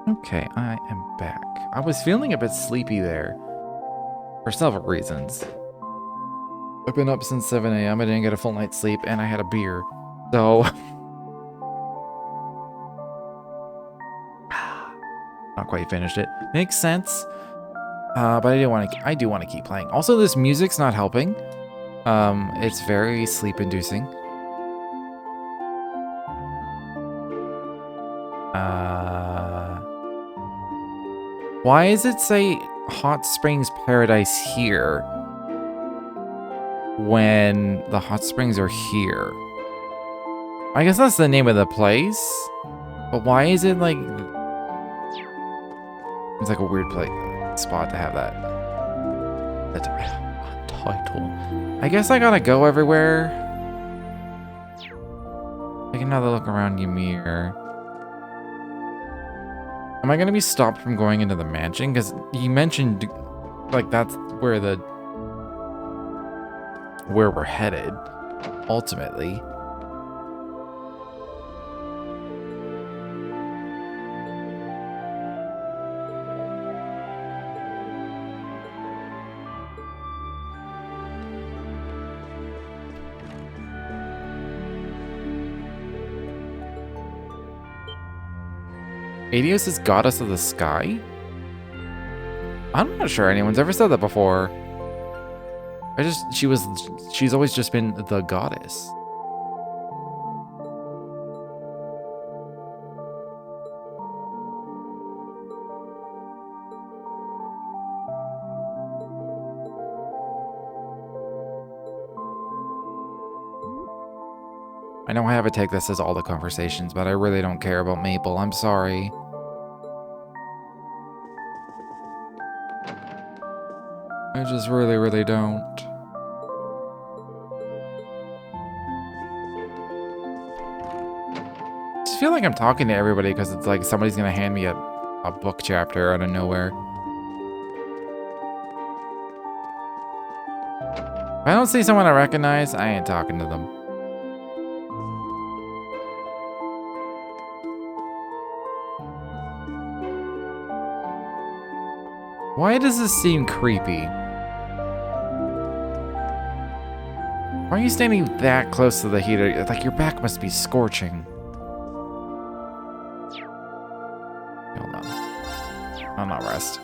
Okay, I am back. I was feeling a bit sleepy there for several reasons. I've been up since 7 a.m. I didn't get a full night's sleep, and I had a beer. So, not quite finished it. Makes sense. But I do want to keep playing. Also, this music's not helping. It's very sleep-inducing. Why does it say Hot Springs Paradise here when the hot springs are here? I guess that's the name of the place, but why is it like... It's like a weird spot to have that title. I guess I gotta go everywhere. Take another look around Ymir. Am I gonna be stopped from going into the mansion? Because you mentioned, like, that's where we're headed, ultimately. Adios is goddess of the sky? I'm not sure anyone's ever said that before. She's always just been the goddess. I know I have to take this as all the conversations, but I really don't care about Maple. I'm sorry. I just really, really don't. I just feel like I'm talking to everybody because it's like somebody's gonna hand me a book chapter out of nowhere. If I don't see someone I recognize, I ain't talking to them. Why does this seem creepy? Why are you standing that close to the heater? Like, your back must be scorching. Hold on. I'll not rest.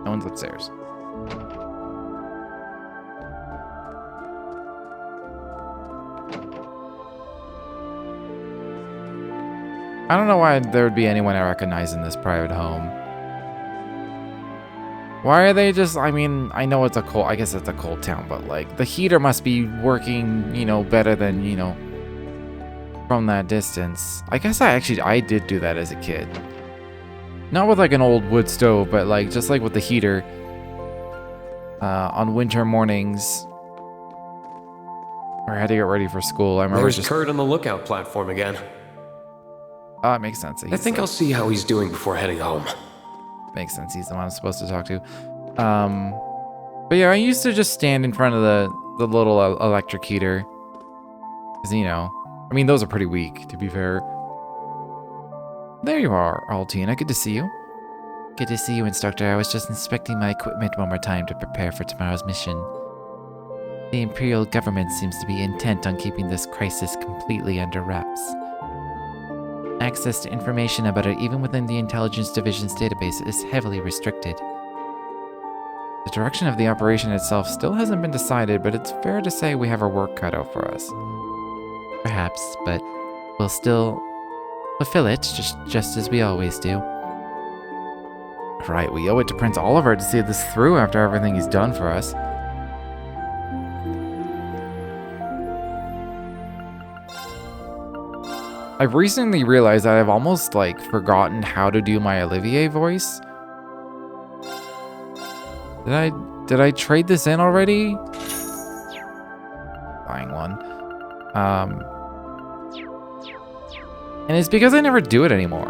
No one's upstairs. I don't know why there would be anyone I recognize in this private home. Why are they just, I mean, I know it's a cold, I guess it's a cold town, but like, the heater must be working, you know, better than, you know, from that distance. I guess I did do that as a kid. Not with like an old wood stove, but like, just like with the heater on winter mornings. Or I had to get ready for school. I remember There's Kurt on the lookout platform again. Oh, it makes sense. I think I'll see how he's doing before heading home. Makes sense. He's the one I'm supposed to talk to. But yeah, I used to just stand in front of the little electric heater. Because, you know, I mean, those are pretty weak, to be fair. There you are, Altina. Good to see you. Good to see you, Instructor. I was just inspecting my equipment one more time to prepare for tomorrow's mission. The Imperial government seems to be intent on keeping this crisis completely under wraps. Access to information about it, even within the Intelligence Division's database, is heavily restricted. The direction of the operation itself still hasn't been decided, but it's fair to say we have our work cut out for us. Perhaps, but we'll still fulfill it, just as we always do. Right, we owe it to Prince Oliver to see this through after everything he's done for us. I've recently realized that I've almost, like, forgotten how to do my Olivier voice. Did I trade this in already? Buying one. And it's because I never do it anymore.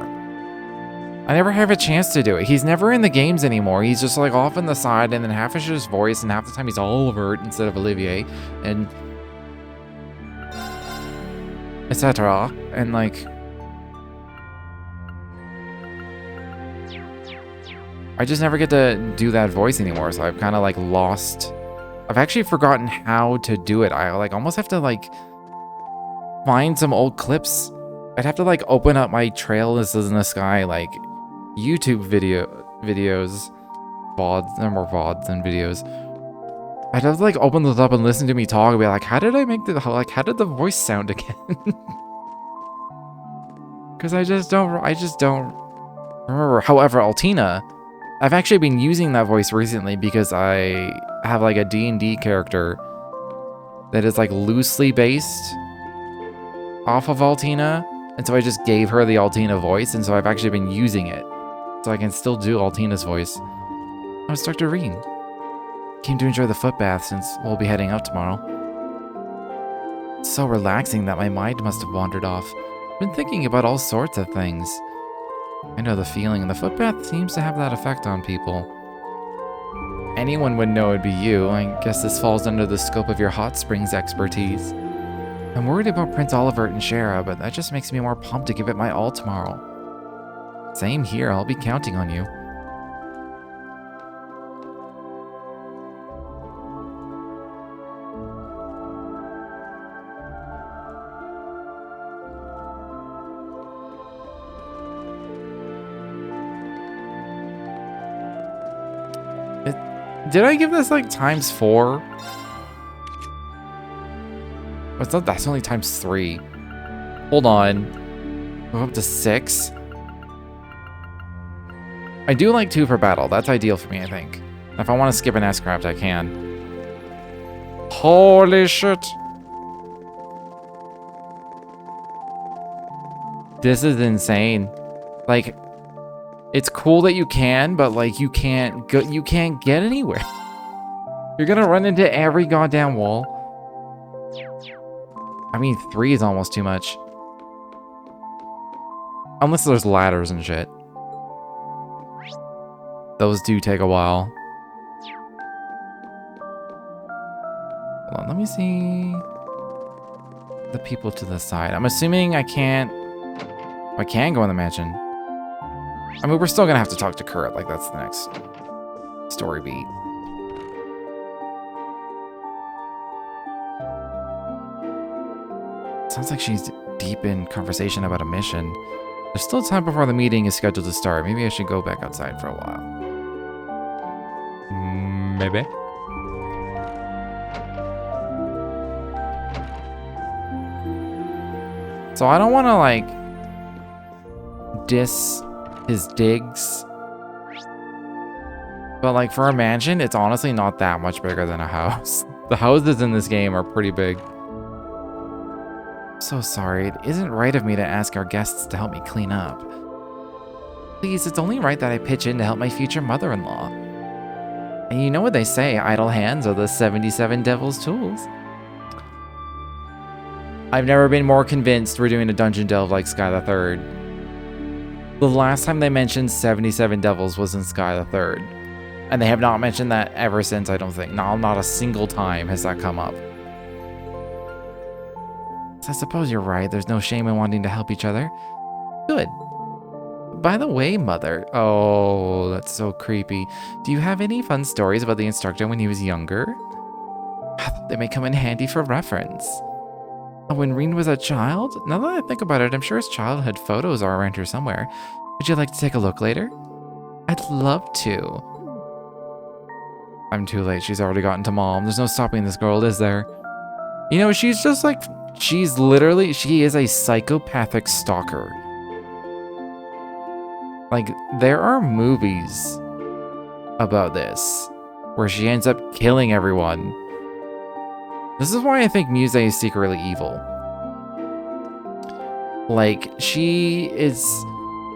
I never have a chance to do it. He's never in the games anymore. He's just, like, off on the side, and then half is his voice, and half the time he's Olivert instead of Olivier, and etc. And like, I just never get to do that voice anymore, so I've kind of like lost. I've actually forgotten how to do it. I like almost have to like find some old clips. I'd have to like open up my Trails in the Sky like YouTube videos, VODs, they're more VODs than videos. I'd have to like open those up and listen to me talk and be like, how did I make the, like, how did the voice sound again? Because I just don't remember. However, Altina, I've actually been using that voice recently because I have like a D&D character that is like loosely based off of Altina. And so I just gave her the Altina voice. And so I've actually been using it. So I can still do Altina's voice. I was Dr. Reen. Came to enjoy the foot bath since we'll be heading out tomorrow. It's so relaxing that my mind must have wandered off. Been thinking about all sorts of things. I know the feeling, and the foot bath seems to have that effect on people. Anyone would know it'd be you. I guess this falls under the scope of your hot springs expertise. I'm worried about Prince Oliver and Shara, but that just makes me more pumped to give it my all tomorrow. Same here, I'll be counting on you. Did I give this like ×4? It's not, that's only ×3. Hold on. Move up to 6. I do like 2 per battle. That's ideal for me, I think. If I want to skip an S-craft, I can. Holy shit. This is insane. Like, it's cool that you can, but like you can't get anywhere. You're gonna run into every goddamn wall. I mean, 3 is almost too much. Unless there's ladders and shit. Those do take a while. Hold on, let me see the people to the side. I'm assuming I can't. I can go in the mansion. I mean, we're still gonna have to talk to Kurt. Like, that's the next story beat. Sounds like she's deep in conversation about a mission. There's still time before the meeting is scheduled to start. Maybe I should go back outside for a while. Maybe. So I don't want to, like, diss his digs. But, like, for a mansion, it's honestly not that much bigger than a house. The houses in this game are pretty big. I'm so sorry. It isn't right of me to ask our guests to help me clean up. Please, it's only right that I pitch in to help my future mother-in-law. And you know what they say, idle hands are the 77 devil's tools. I've never been more convinced we're doing a dungeon delve like Sky the Third. The last time they mentioned 77 devils was in Sky the Third. And they have not mentioned that ever since, I don't think. No, not a single time has that come up. So I suppose you're right. There's no shame in wanting to help each other. Good. By the way, Mother. Oh, that's so creepy. Do you have any fun stories about the instructor when he was younger? They may come in handy for reference. When Reen was a child? Now that I think about it, I'm sure his childhood photos are around here somewhere. Would you like to take a look later? I'd love to. I'm too late. She's already gotten to Mom. There's no stopping this girl, is there? You know, she's just like... she is a psychopathic stalker. Like, there are movies about this where she ends up killing everyone. This is why I think Muse is secretly evil. Like, she is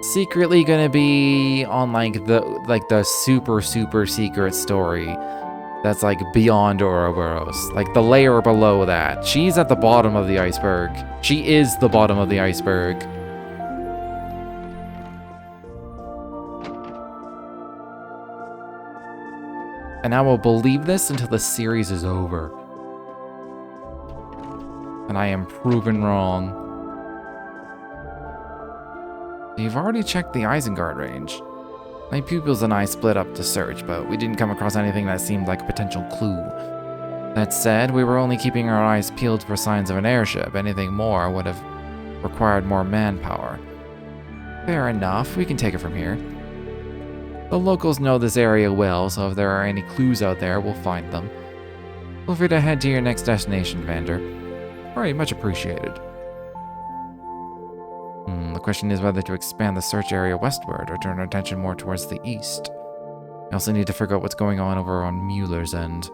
secretly gonna be on like the super secret story that's like beyond Ouroboros, like the layer below that. She's at the bottom of the iceberg. She is the bottom of the iceberg. And I will believe this until the series is over. And I am proven wrong. You've already checked the Isengard range. My pupils and I split up to search, but we didn't come across anything that seemed like a potential clue. That said, we were only keeping our eyes peeled for signs of an airship. Anything more would have required more manpower. Fair enough, we can take it from here. The locals know this area well, so if there are any clues out there, we'll find them. Feel free to head to your next destination, Vander. Alright, much appreciated. The question is whether to expand the search area westward or turn our attention more towards the east. We also need to figure out what's going on over on Mueller's end.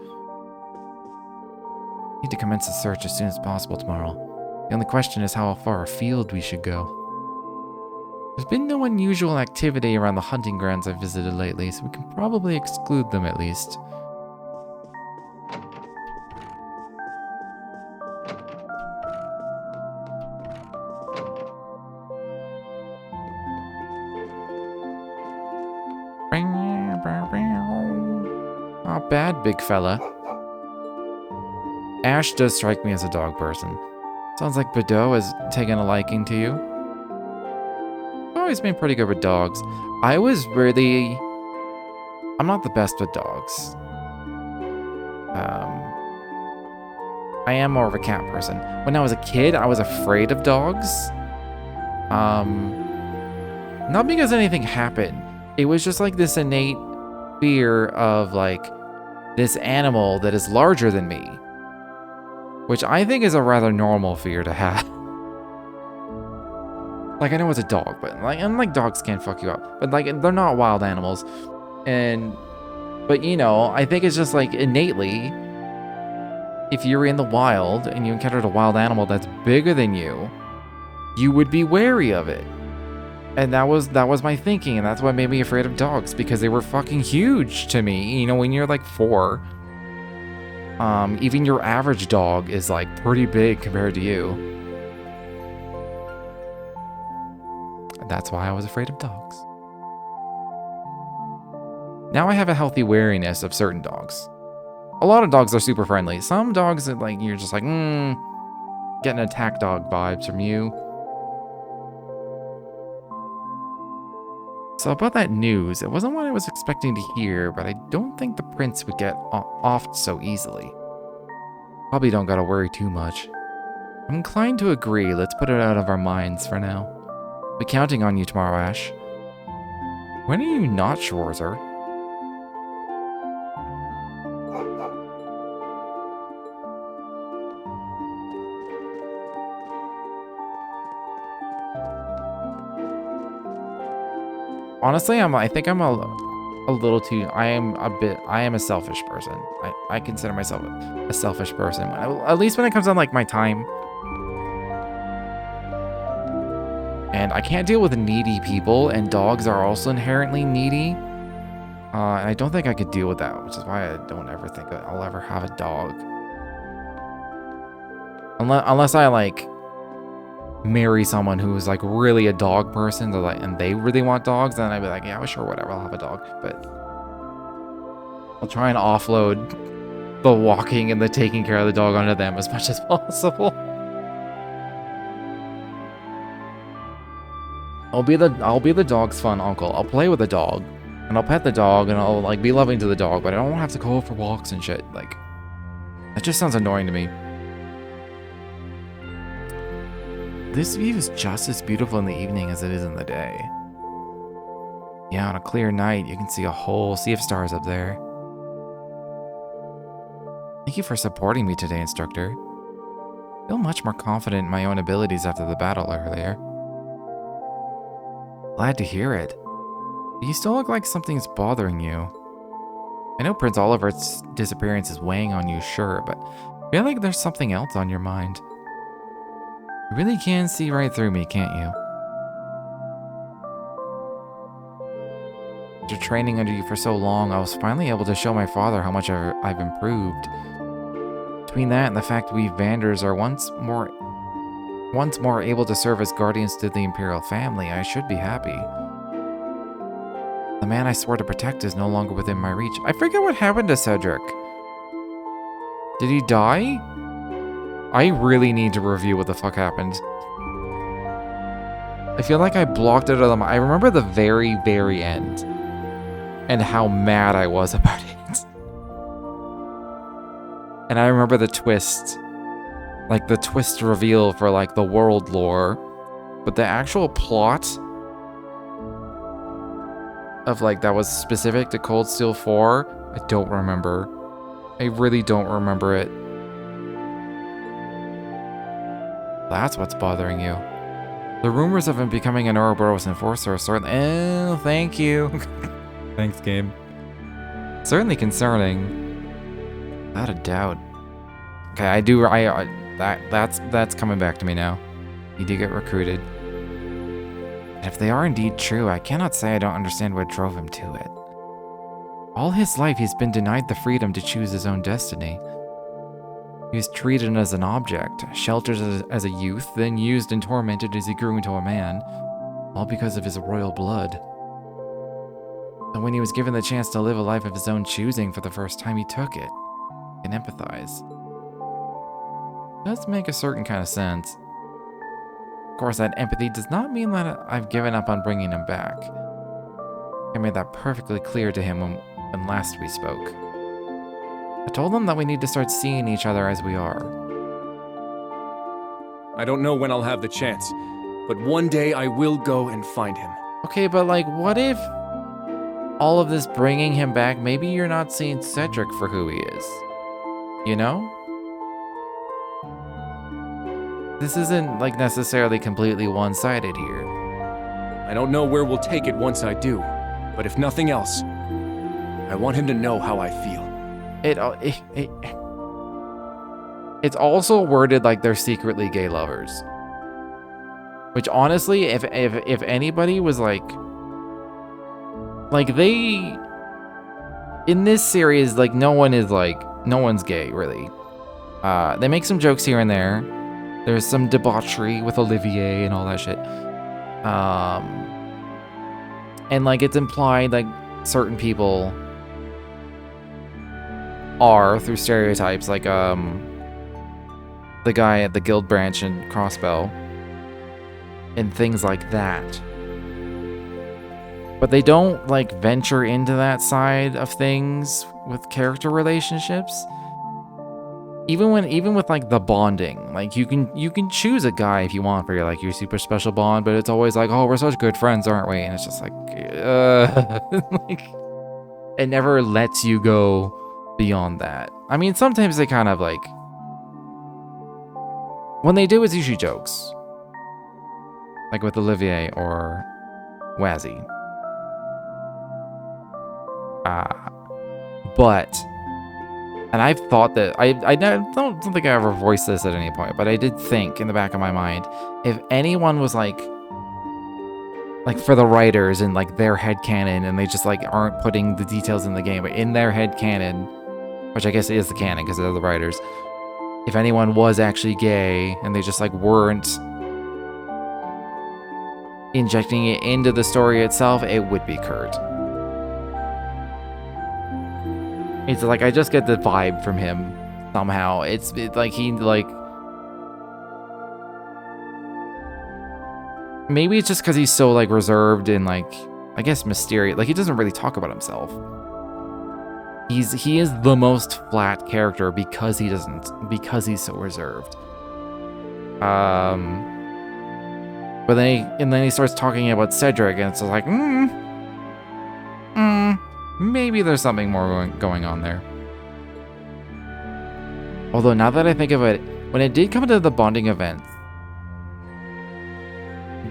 Need to commence the search as soon as possible tomorrow. The only question is how far afield we should go. There's been no unusual activity around the hunting grounds I've visited lately, so we can probably exclude them at least. Not bad, big fella. Ash does strike me as a dog person. Sounds like Badeau has taken a liking to you. I've always been pretty good with dogs. I'm not the best with dogs. I am more of a cat person. When I was a kid, I was afraid of dogs. Not because anything happened. It was just like this innate fear of like this animal that is larger than me. Which I think is a rather normal fear to have. Like, I know it's a dog, but like dogs can't fuck you up. But like, they're not wild animals. But you know, I think it's just like innately, if you're in the wild and you encountered a wild animal that's bigger than you, you would be wary of it. And that was my thinking, and that's what made me afraid of dogs, because they were fucking huge to me. You know, when you're like 4, even your average dog is like pretty big compared to you. And that's why I was afraid of dogs. Now I have a healthy wariness of certain dogs. A lot of dogs are super friendly. Some dogs that like you're just like, getting attack dog vibes from you. So about that news, it wasn't what I was expecting to hear, but I don't think the prince would get off so easily. Probably don't gotta worry too much. I'm inclined to agree. Let's put it out of our minds for now. I'll be counting on you tomorrow, Ash. When are you not, Schwarzer? Honestly, I think I'm a little too, I am a selfish person. I consider myself a selfish person. At least when it comes on like my time. And I can't deal with needy people, and dogs are also inherently needy. And I don't think I could deal with that, which is why I don't ever think I'll ever have a dog. Unless I like marry someone who is like really a dog person, and they really want dogs, then I'd be like, yeah, well, sure, whatever, I'll have a dog. But I'll try and offload the walking and the taking care of the dog onto them as much as possible. I'll be the dog's fun uncle. I'll play with the dog, and I'll pet the dog, and I'll like be loving to the dog, but I don't have to go for walks and shit. Like, that just sounds annoying to me. This view is just as beautiful in the evening as it is in the day. Yeah, on a clear night, you can see a whole sea of stars up there. Thank you for supporting me today, instructor. I feel much more confident in my own abilities after the battle earlier. Glad to hear it. But you still look like something's bothering you. I know Prince Oliver's disappearance is weighing on you, sure, but I feel like there's something else on your mind. You really can see right through me, can't you? After training under you for so long, I was finally able to show my father how much I've improved. Between that and the fact we Vanders are once more able to serve as guardians to the Imperial family, I should be happy. The man I swore to protect is no longer within my reach. I forget what happened to Cedric. Did he die? I really need to review what the fuck happened. I feel like I blocked it out of I remember the very, very end. and how mad I was about it. And I remember the twist, like the twist reveal for like the world lore, but the actual plot of like that was specific to Cold Steel 4, I don't remember. I really don't remember it. That's what's bothering you. The rumors of him becoming an Ouroboros enforcer are certainly... Oh, thank you. Thanks, game. Certainly concerning. Without a doubt. Okay, that's coming back to me now. He did get recruited. And if they are indeed true, I cannot say I don't understand what drove him to it. All his life, he's been denied the freedom to choose his own destiny. He was treated as an object, sheltered as a youth, then used and tormented as he grew into a man, all because of his royal blood. And when he was given the chance to live a life of his own choosing for the first time, he took it. And empathize. Does make a certain kind of sense. Of course, that empathy does not mean that I've given up on bringing him back. I made that perfectly clear to him when last we spoke. I told him that we need to start seeing each other as we are. I don't know when I'll have the chance, but one day I will go and find him. Okay, but like, what if all of this bringing him back, maybe you're not seeing Cedric for who he is? You know? This isn't like necessarily completely one-sided here. I don't know where we'll take it once I do, but if nothing else, I want him to know how I feel. It's also worded like they're secretly gay lovers. Which honestly, if anybody was like they in this series, like no one's gay really. They make some jokes here and there. There's some debauchery with Olivier and all that shit. And like it's implied like certain people are through stereotypes, like the guy at the guild branch in Crossbow and things like that. But they don't like venture into that side of things with character relationships. Even with like the bonding, like you can choose a guy if you want for your super special bond, but it's always like, oh, we're such good friends, aren't we? And it's just like, like it never lets you go beyond that. I mean, sometimes they kind of like, when they do, it's usually jokes, like with Olivier or Wazzy. But. And I've thought that, I don't think I ever voiced this at any point, but I did think in the back of my mind, if anyone was like for the writers and like their headcanon, and they just like aren't putting the details in the game, but in their headcanon, which I guess is the canon because they're the writers, if anyone was actually gay and they just like weren't injecting it into the story itself, it would be Kurt. It's like, I just get the vibe from him somehow. It's like he like... Maybe it's just because he's so like reserved and like, I guess mysterious. Like he doesn't really talk about himself. He is the most flat character because he's so reserved. But then he starts talking about Cedric and it's just like, maybe there's something more going on there. Although now that I think of it, when it did come to the bonding event,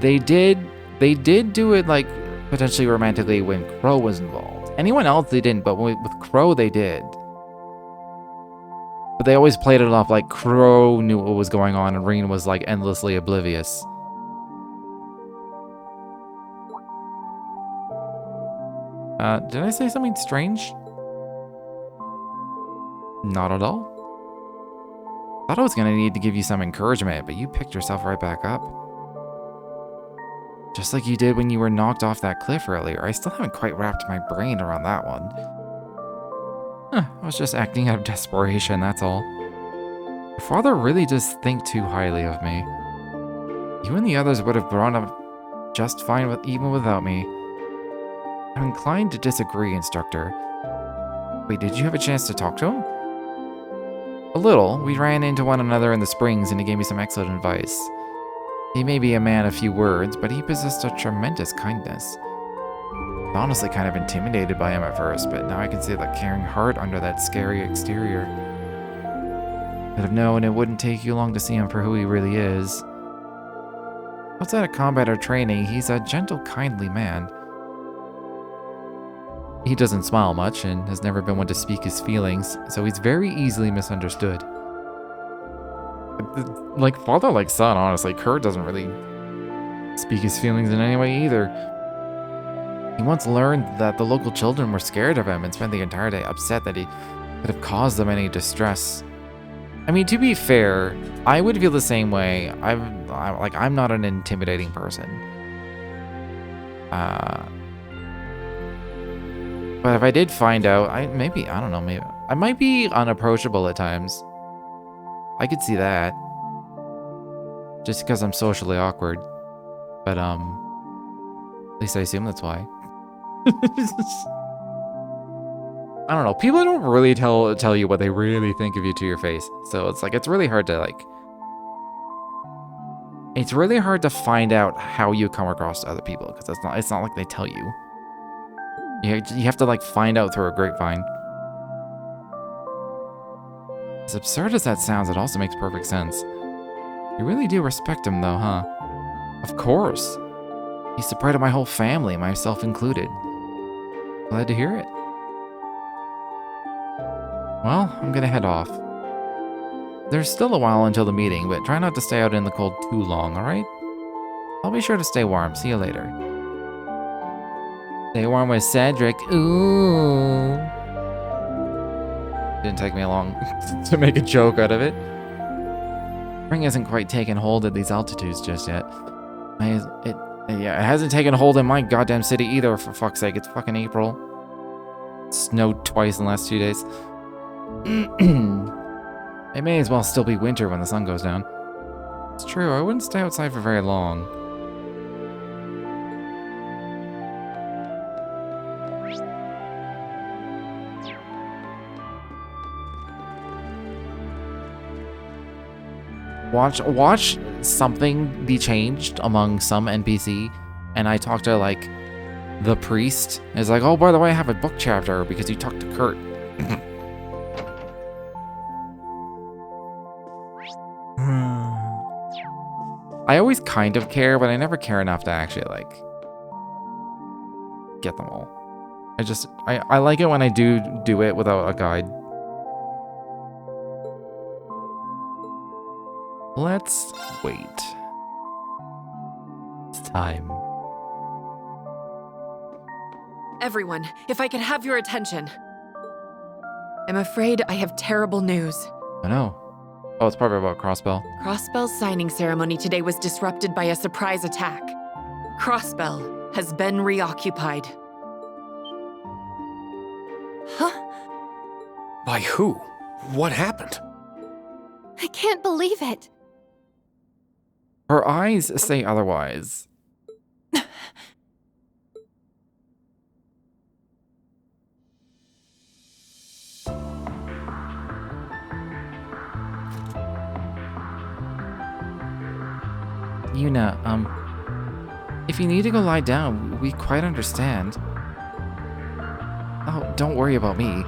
they did do it like potentially romantically when Crow was involved. Anyone else they didn't, but with Crow they did. But they always played it off like Crow knew what was going on and Reen was like endlessly oblivious. Did I say something strange? Not at all. Thought I was gonna need to give you some encouragement, but you picked yourself right back up. Just like you did when you were knocked off that cliff earlier. I still haven't quite wrapped my brain around that one. I was just acting out of desperation, that's all. Your father really does think too highly of me. You and the others would have grown up just fine even without me. I'm inclined to disagree, Instructor. Wait, did you have a chance to talk to him? A little. We ran into one another in the springs and he gave me some excellent advice. He may be a man of few words, but he possessed a tremendous kindness. I was honestly kind of intimidated by him at first, but now I can see the caring heart under that scary exterior. Could have known it wouldn't take you long to see him for who he really is. Outside of combat or training, he's a gentle, kindly man. He doesn't smile much and has never been one to speak his feelings, so he's very easily misunderstood. Like father, like son, honestly. Kurt doesn't really speak his feelings in any way either. He once learned that the local children were scared of him and spent the entire day upset that he could have caused them any distress. I mean, to be fair, I would feel the same way. I'm not an intimidating person. But if I did find out, I don't know, maybe I might be unapproachable at times. I could see that. Just because I'm socially awkward. But, at least I assume that's why. I don't know. People don't really tell you what they really think of you to your face. So it's like, it's really hard to, like... It's really hard to find out how you come across to other people. Because it's not like they tell you. You have to, like, find out through a grapevine. As absurd as that sounds, it also makes perfect sense. You really do respect him, though, huh? Of course. He's the pride of my whole family, myself included. Glad to hear it. Well, I'm gonna head off. There's still a while until the meeting, but try not to stay out in the cold too long, alright? I'll be sure to stay warm. See you later. Stay warm with Cedric. Ooh. Didn't take me long to make a joke out of it. Spring hasn't quite taken hold at these altitudes just yet. It hasn't taken hold in my goddamn city either, for fuck's sake. It's fucking April. It snowed twice in the last 2 days. It may as well still be winter when the sun goes down. It's true, I wouldn't stay outside for very long. Watch something be changed among some NPC, and I talk to, like, the priest. It's like, oh, by the way, I have a book chapter because you talked to Kurt. I always kind of care, but I never care enough to actually, like, get them all. I like it when I do it without a guide. Let's wait. It's time. Everyone, if I could have your attention. I'm afraid I have terrible news. I know. Oh, it's probably about Crossbell. Crossbell's signing ceremony today was disrupted by a surprise attack. Crossbell has been reoccupied. Huh? By who? What happened? I can't believe it. Her eyes say otherwise. Yuna, if you need to go lie down, we quite understand. Oh, don't worry about me.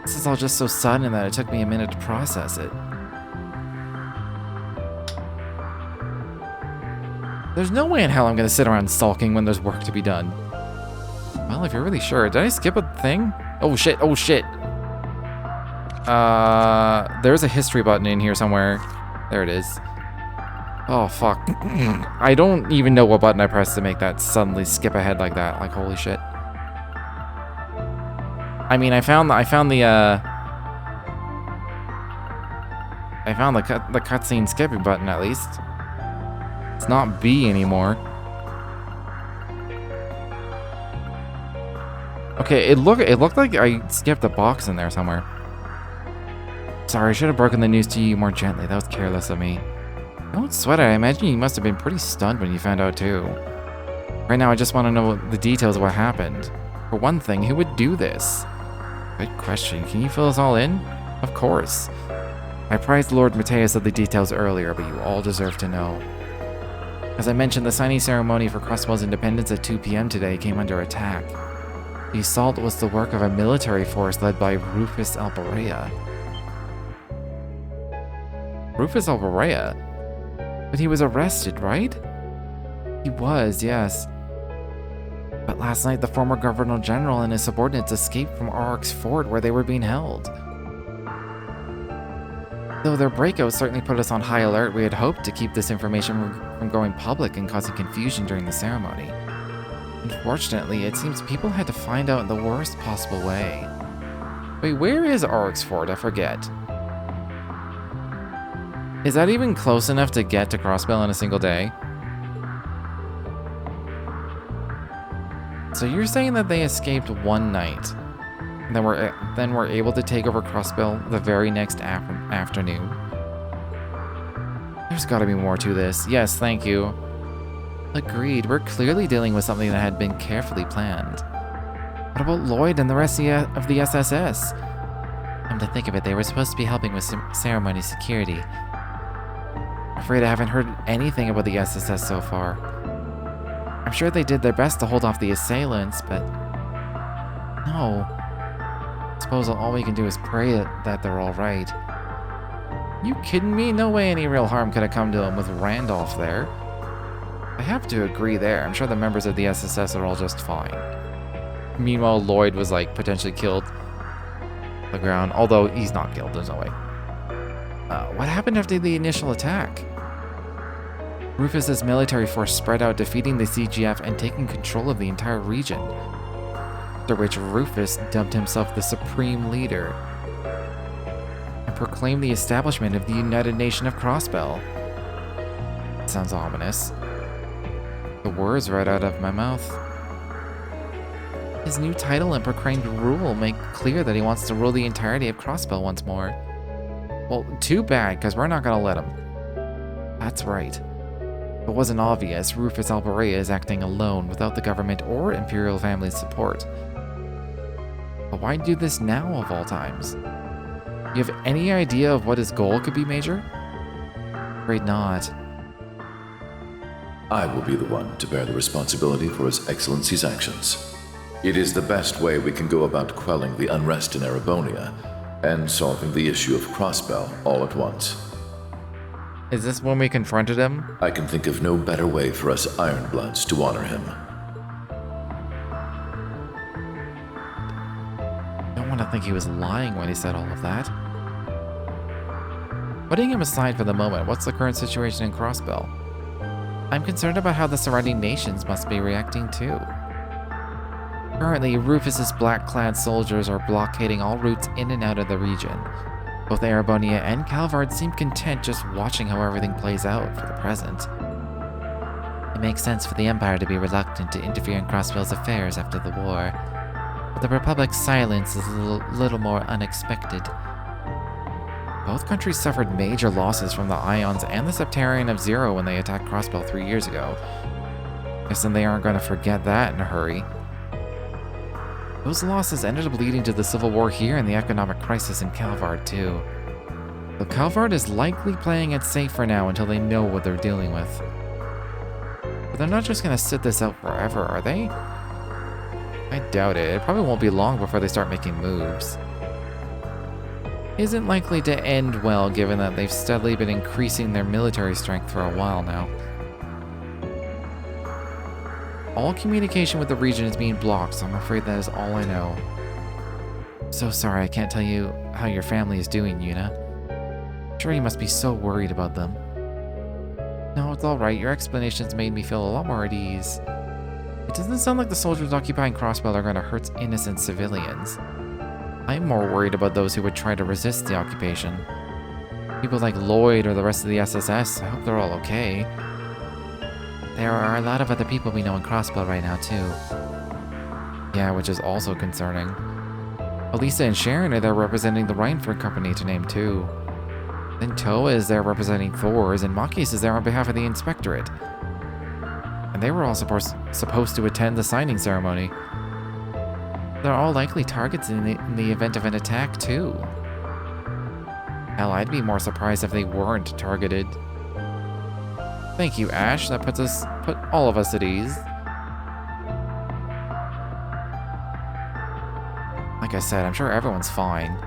This is all just so sudden that it took me a minute to process it. There's no way in hell I'm gonna sit around sulking when there's work to be done. Well, if you're really sure. Did I skip a thing? Oh shit, oh shit. There's a history button in here somewhere. There it is. Oh, fuck. I don't even know what button I pressed to make that suddenly skip ahead like that. Like, holy shit. I mean, I found the cutscene skipping button at least. It's not B anymore. Okay, it looked like I skipped a box in there somewhere. Sorry, I should have broken the news to you more gently. That was careless of me. Don't sweat it. I imagine you must have been pretty stunned when you found out too. Right now, I just want to know the details of what happened. For one thing, who would do this? Good question. Can you fill us all in? Of course. I apprised Lord Mateus of the details earlier, but you all deserve to know. As I mentioned, the signing ceremony for Crossbell's independence at 2 p.m. today came under attack. The assault was the work of a military force led by Rufus Alborea. Rufus Alborea? But he was arrested, right? He was, yes. But last night, the former Governor General and his subordinates escaped from Oryx Fort where they were being held. Though their breakout certainly put us on high alert, we had hoped to keep this information from going public and causing confusion during the ceremony. Unfortunately, it seems people had to find out in the worst possible way. Wait, where is Oryx Fort? I forget. Is that even close enough to get to Crossbell in a single day? So you're saying that they escaped one night, and then were able to take over Crossbell the very next afternoon? There's gotta be more to this. Yes, thank you. Agreed, we're clearly dealing with something that had been carefully planned. What about Lloyd and the rest of the SSS? Come to think of it, they were supposed to be helping with ceremony security. I'm afraid I haven't heard anything about the SSS so far. I'm sure they did their best to hold off the assailants, but... no. I suppose all we can do is pray that they're alright. You kidding me? No way any real harm could have come to them with Randolph there. I have to agree there. I'm sure the members of the SSS are all just fine. Meanwhile, Lloyd was, like, potentially killed on the ground. Although, he's not killed. There's no way. What happened after the initial attack? Rufus's military force spread out, defeating the CGF and taking control of the entire region. After which Rufus dubbed himself the Supreme Leader and proclaimed the establishment of the United Nation of Crossbell. Sounds ominous. The words right out of my mouth. His new title and proclaimed rule make clear that he wants to rule the entirety of Crossbell once more. Well, too bad, because we're not going to let him. That's right. If it wasn't obvious, Rufus Alborea is acting alone without the government or Imperial family's support. But why do this now of all times? You have any idea of what his goal could be, Major? Afraid not. I will be the one to bear the responsibility for His Excellency's actions. It is the best way we can go about quelling the unrest in Erebonia and solving the issue of Crossbell all at once. Is this when we confronted him? I can think of no better way for us Ironbloods to honor him. I don't want to think he was lying when he said all of that. Putting him aside for the moment, what's the current situation in Crossbell? I'm concerned about how the surrounding nations must be reacting too. Currently, Rufus's black-clad soldiers are blockading all routes in and out of the region. Both Erebonia and Calvard seem content just watching how everything plays out for the present. It makes sense for the Empire to be reluctant to interfere in Crossbell's affairs after the war, but the Republic's silence is a little more unexpected. Both countries suffered major losses from the Ions and the Septarian of Zero when they attacked Crossbell 3 years ago. Guess then they aren't going to forget that in a hurry. Those losses ended up leading to the civil war here and the economic crisis in Calvard too. Though Calvard is likely playing it safe for now until they know what they're dealing with. But they're not just going to sit this out forever, are they? I doubt it. It probably won't be long before they start making moves. Isn't likely to end well given that they've steadily been increasing their military strength for a while now. All communication with the region is being blocked, so I'm afraid that is all I know. So sorry I can't tell you how your family is doing, Yuna. I'm sure you must be so worried about them. No, it's alright. Your explanations made me feel a lot more at ease. It doesn't sound like the soldiers occupying Crossbell are going to hurt innocent civilians. I'm more worried about those who would try to resist the occupation. People like Lloyd or the rest of the SSS, I hope they're all okay. There are a lot of other people we know in Crossbell right now, too. Yeah, which is also concerning. Elisa and Sharon are there representing the Reinford Company to name two. Then Toa is there representing Thors, and Makis is there on behalf of the Inspectorate. And they were all supposed to attend the signing ceremony. they're all likely targets in the event of an attack, too. Hell, I'd be more surprised if they weren't targeted. Thank you, Ash. That put all of us at ease. Like I said, I'm sure everyone's fine.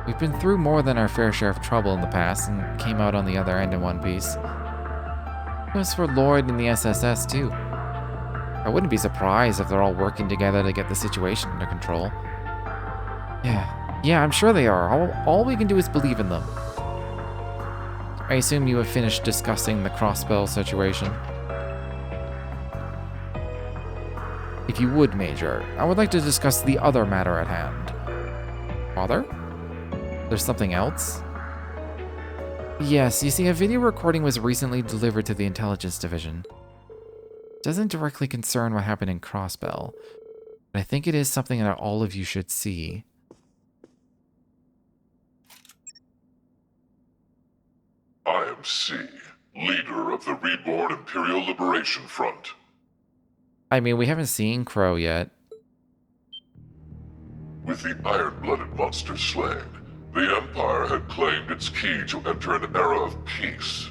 We've been through more than our fair share of trouble in the past and came out on the other end in one piece. It was for Lloyd and the SSS, too. I wouldn't be surprised if they're all working together to get the situation under control. Yeah, I'm sure they are. All we can do is believe in them. I assume you have finished discussing the crossbell situation. If you would, Major, I would like to discuss the other matter at hand. Father? There's something else? Yes, you see, a video recording was recently delivered to the Intelligence Division. It doesn't directly concern what happened in Crossbell, but I think it is something that all of you should see. I am C, leader of the Reborn Imperial Liberation Front. I mean, we haven't seen Crow yet. With the iron-blooded monster slain, the Empire had claimed its key to enter an era of peace.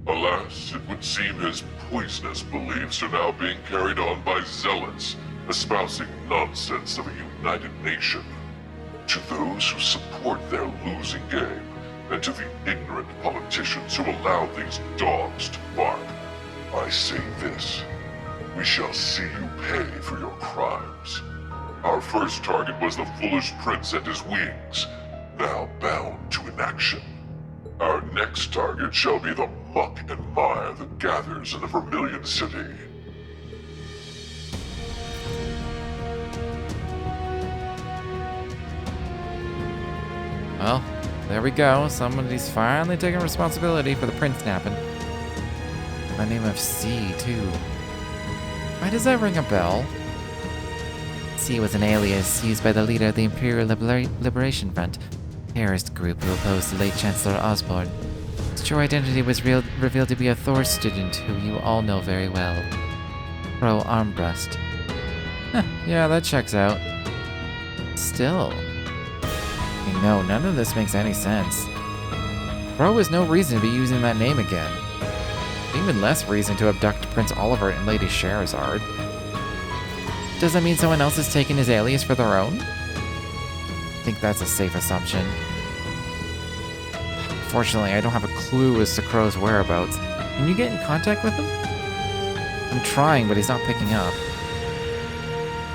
Alas, it would seem his poisonous beliefs are now being carried on by zealots, espousing nonsense of a united nation. To those who support their losing game, and to the ignorant politicians who allow these dogs to bark, I say this: we shall see you pay for your crimes. Our first target was the foolish prince and his wings, now bound to inaction. Our next target shall be the muck and mire that gathers in the Vermilion City. Well, there we go. Somebody's finally taking responsibility for the prince napping. The name of C, too. Why does that ring a bell? C was an alias used by the leader of the Imperial Liberation Front, a terrorist group who opposed the late Chancellor Osborne. His true identity was revealed to be a Thor student who you all know very well. Pro Armbrust. Huh, yeah, that checks out. Still. No, none of this makes any sense. Crow has no reason to be using that name again. Even less reason to abduct Prince Oliver and Lady Sherazard. Does that mean someone else has taken his alias for their own? I think that's a safe assumption. Fortunately, I don't have a clue as to Crow's whereabouts. Can you get in contact with him? I'm trying, but he's not picking up.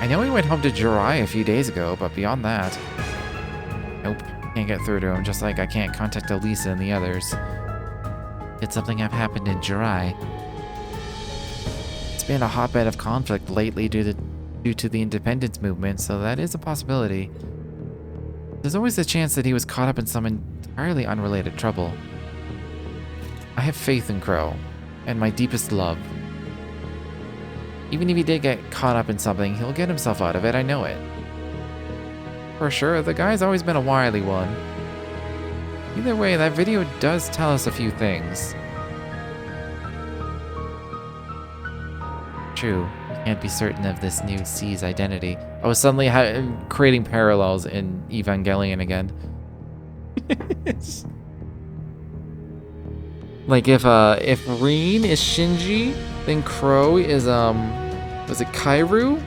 I know he went home to Jirai a few days ago, but beyond that... Nope, can't get through to him, just like I can't contact Elisa and the others. Did something have happened in Jirai? It's been a hotbed of conflict lately due to the independence movement, so that is a possibility. There's always a chance that he was caught up in some entirely unrelated trouble. I have faith in Crow, and my deepest love. Even if he did get caught up in something, he'll get himself out of it, I know it. For sure, the guy's always been a wily one. Either way, that video does tell us a few things. True, we can't be certain of this new C's identity. I was suddenly creating parallels in Evangelion again. Like if Reen is Shinji, then Crow is was it Kairu?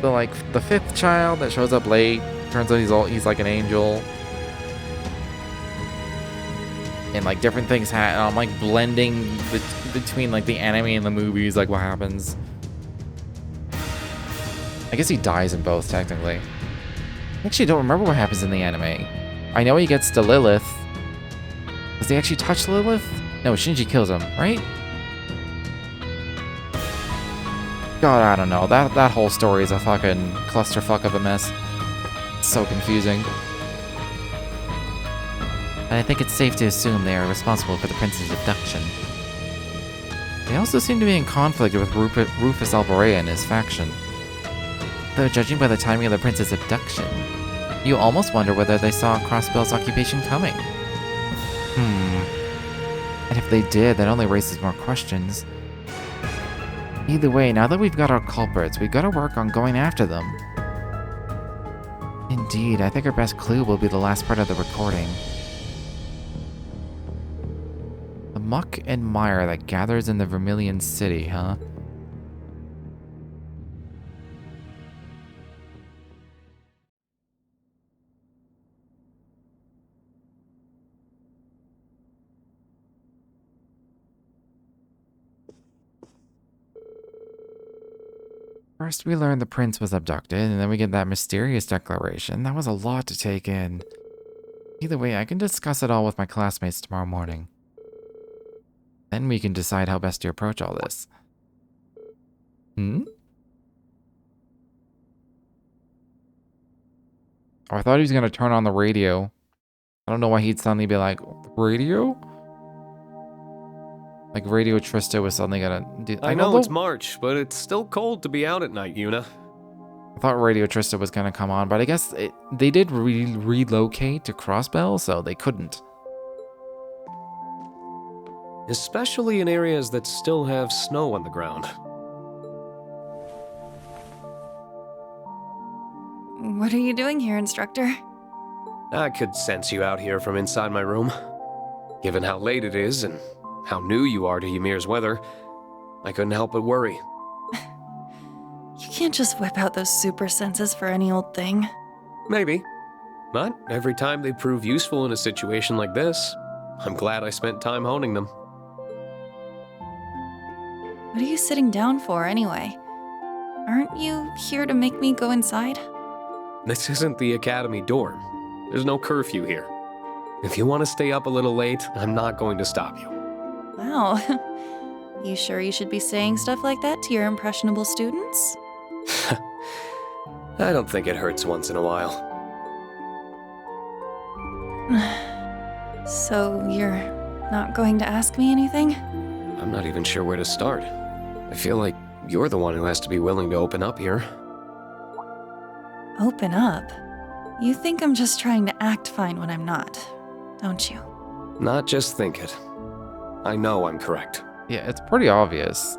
The fifth child that shows up late. Turns out he's like an angel. And like different things happen. I'm like blending between like the anime and the movies, like what happens. I guess he dies in both technically. I actually don't remember what happens in the anime. I know he gets to Lilith. Does he actually touch Lilith? No, Shinji kills him, right? God, I don't know. That whole story is a fucking clusterfuck of a mess. It's so confusing. And I think it's safe to assume they are responsible for the prince's abduction. They also seem to be in conflict with Rufus Alborea and his faction. Though judging by the timing of the prince's abduction, you almost wonder whether they saw Crossbell's occupation coming. And if they did, that only raises more questions. Either way, now that we've got our culprits, we've got to work on going after them. Indeed, I think our best clue will be the last part of the recording. The muck and mire that gathers in the Vermilion City, huh? First, we learn the prince was abducted, and then we get that mysterious declaration. That was a lot to take in. Either way, I can discuss it all with my classmates tomorrow morning. Then we can decide how best to approach all this. Hmm? Oh, I thought he was going to turn on the radio. I don't know why he'd suddenly be like, radio? Like Radio Trista was suddenly going to do... I know it's March, but it's still cold to be out at night, Yuna. I thought Radio Trista was going to come on, but I guess they did relocate to Crossbell, so they couldn't. Especially in areas that still have snow on the ground. What are you doing here, instructor? I could sense you out here from inside my room. Given how late it is and how new you are to Ymir's weather, I couldn't help but worry. You can't just whip out those super senses for any old thing. Maybe. But every time they prove useful in a situation like this, I'm glad I spent time honing them. What are you sitting down for, anyway? Aren't you here to make me go inside? This isn't the academy dorm. There's no curfew here. If you want to stay up a little late, I'm not going to stop you. Wow. You sure you should be saying stuff like that to your impressionable students? I don't think it hurts once in a while. So you're not going to ask me anything? I'm not even sure where to start. I feel like you're the one who has to be willing to open up here. Open up? You think I'm just trying to act fine when I'm not, don't you? Not just think it. I know I'm correct. Yeah, it's pretty obvious.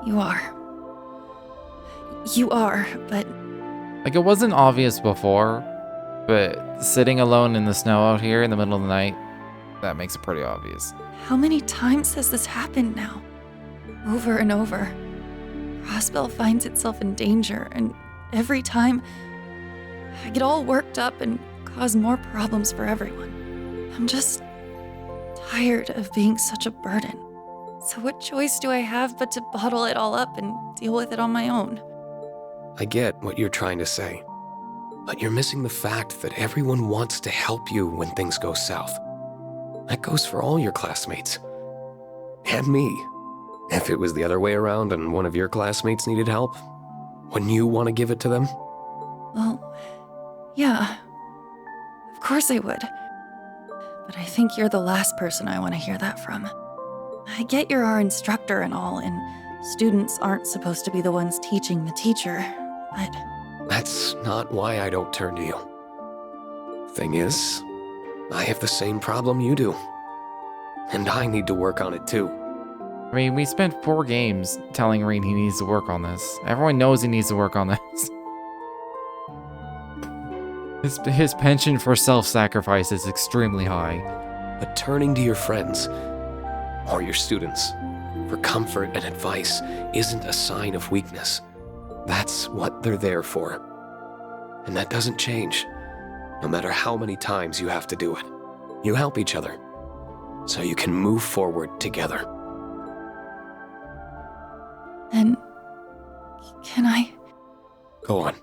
You are. You are, but... Like, it wasn't obvious before, but sitting alone in the snow out here in the middle of the night, that makes it pretty obvious. How many times has this happened now? Over and over. Crossbell finds itself in danger, and every time, I get all worked up and cause more problems for everyone. I'm just tired of being such a burden. So what choice do I have but to bottle it all up and deal with it on my own? I get what you're trying to say, but you're missing the fact that everyone wants to help you when things go south. That goes for all your classmates. And me. If it was the other way around and one of your classmates needed help, wouldn't you want to give it to them? Well, yeah. Of course I would. But I think you're the last person I want to hear that from. I get you're our instructor and all, and students aren't supposed to be the ones teaching the teacher, but... That's not why I don't turn to you. Thing is, I have the same problem you do. And I need to work on it too. I mean, we spent 4 games telling Rean he needs to work on this. Everyone knows he needs to work on this. His penchant for self-sacrifice is extremely high. But turning to your friends, or your students, for comfort and advice isn't a sign of weakness. That's what they're there for. And that doesn't change, no matter how many times you have to do it. You help each other, so you can move forward together. Then... can I... Go on.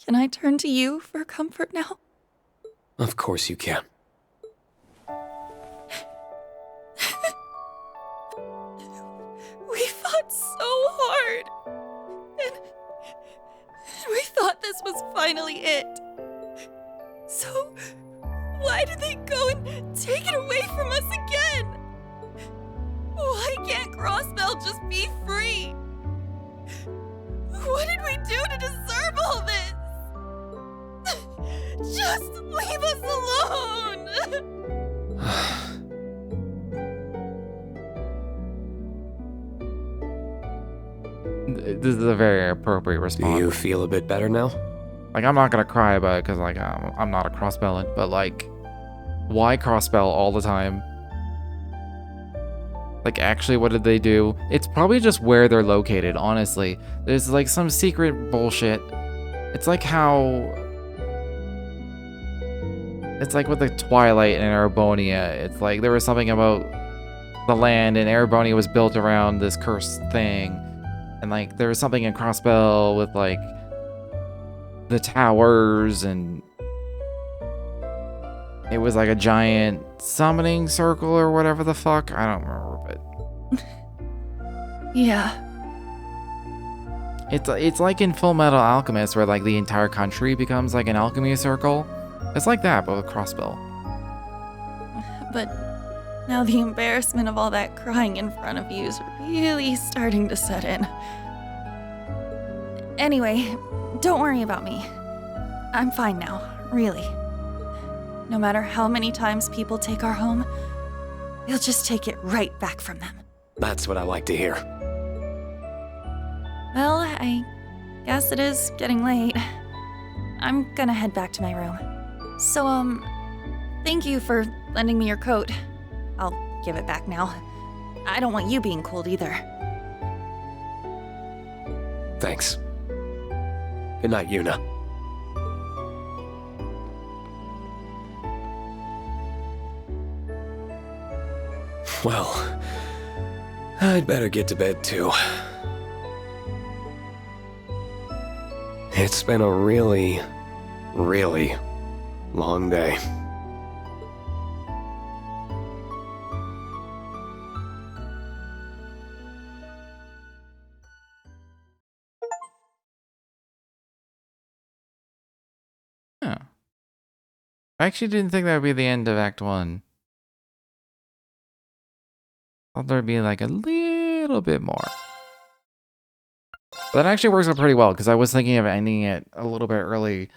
Can I turn to you for comfort now? Of course you can. We fought so hard. And we thought this was finally it. So, why did they go and take it away from us again? Why can't Crossbell just be free? What did we do to deserve all this? Just leave us alone! This is a very appropriate Do response. you feel a bit better now? Like, I'm not gonna cry about it because, like, I'm not a crossbellin, but, like, why crossbell all the time? Like, actually, what did they do? It's probably just where they're located, honestly. There's, like, some secret bullshit. It's like how... It's like with the Twilight in Erebonia. It's like there was something about the land, and Erebonia was built around this cursed thing. And, like, there was something in Crossbell with, like, the towers, and it was like a giant summoning circle or whatever the fuck. I don't remember, but Yeah. it's like in Full Metal Alchemist where, like, the entire country becomes like an alchemy circle. It's like that, but with Crossbell. But now the embarrassment of all that crying in front of you is really starting to set in. Anyway, don't worry about me. I'm fine now, really. No matter how many times people take our home, we'll just take it right back from them. That's what I like to hear. Well, I guess it is getting late. I'm gonna head back to my room. So, thank you for lending me your coat. I'll give it back now. I don't want you being cold either. Thanks. Good night, Yuna. Well, I'd better get to bed too. It's been a really, really long day. Huh. I actually didn't think that would be the end of Act 1. Thought there'd be like a little bit more. But that actually works out pretty well because I was thinking of ending it a little bit early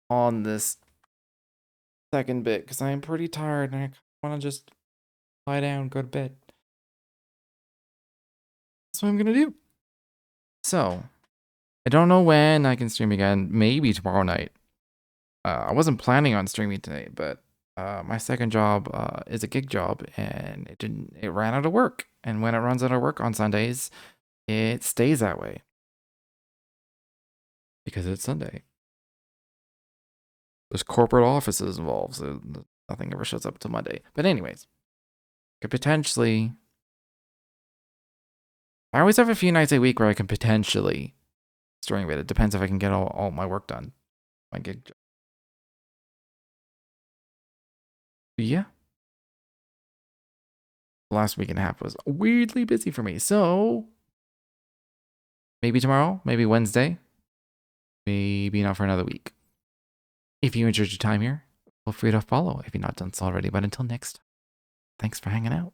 on this second bit because I'm pretty tired and I want to just lie down, go to bed. That's what I'm going to do. So, I don't know when I can stream again. Maybe tomorrow night. I wasn't planning on streaming tonight, but my second job is a gig job, and it ran out of work. And when it runs out of work on Sundays, it stays that way because it's Sunday. There's corporate offices involved, so nothing ever shows up till Monday. But anyways, could potentially. I always have a few nights a week where I can potentially stream it. It depends if I can get all my work done. My gig job. Yeah. The last week and a half was weirdly busy for me. So maybe tomorrow, maybe Wednesday, maybe not for another week. If you enjoyed your time here, feel free to follow if you've not done so already. But until next time, thanks for hanging out.